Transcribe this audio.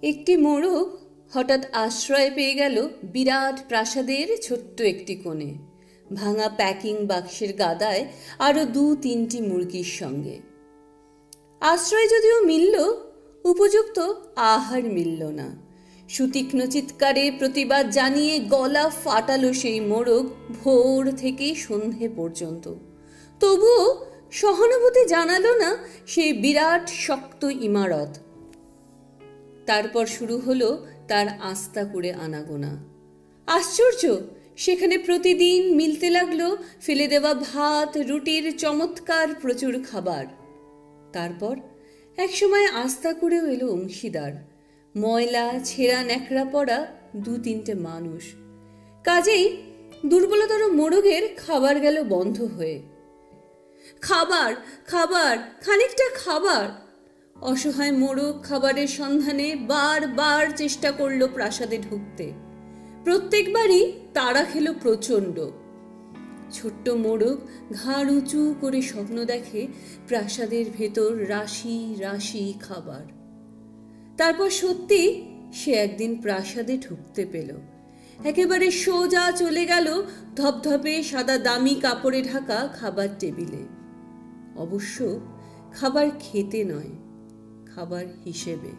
একটি মোড়ক হঠাৎ আশ্রয় পেয়ে গেল বিরাট প্রাসাদের ছোট্ট একটি কোণে, ভাঙা প্যাকিং বাক্সের গাদায় আরো 2-3টি মুরগির সঙ্গে। আশ্রয় যদিও মিলল, উপযুক্ত আহার মিলল না। সুতীক্ষ্ণ চিৎকারে প্রতিবাদ জানিয়ে গলা ফাটালো সেই মোড়ক ভোর থেকে সন্ধে পর্যন্ত। তবুও সহানুভূতি জানালো না সেই বিরাট শক্ত ইমারত। তারপর শুরু হলো তার আস্তা করে আনাগোনা। আশ্চর্য, সেখানে প্রতিদিন মিলতে লাগলো ফেলে দেওয়া ভাত, রুটির চমৎকার প্রচুর খাবার। তারপর একসময় আস্তা করেও এলো অংশীদার, ময়লা ছেঁড়া ন্যাকড়া পড়া 2-3টে মানুষ। কাজেই দুর্বলতর মোড়কের খাবার গেল বন্ধ হয়ে। খাবার, খাবার, খানিকটা খাবার। অসহায় মোড়ক খাবারের সন্ধানে বারবার চেষ্টা করলো প্রাসাদে ঢুকতে। প্রত্যেকবারই তাড়া খেলো প্রচণ্ড। ছোট্ট মোড়ক ঘাড় উঁচু করে স্বপ্ন দেখে প্রাসাদের ভেতর রাশি রাশি খাবার। তারপর সত্যি সে একদিন প্রাসাদে ঢুকতে পেল। একেবারে সোজা চলে গেল ধপধপে সাদা দামি কাপড়ে ঢাকা খাবার টেবিলে। অবশ্য খাবার খেতে নয়, খাবার হিসেবে।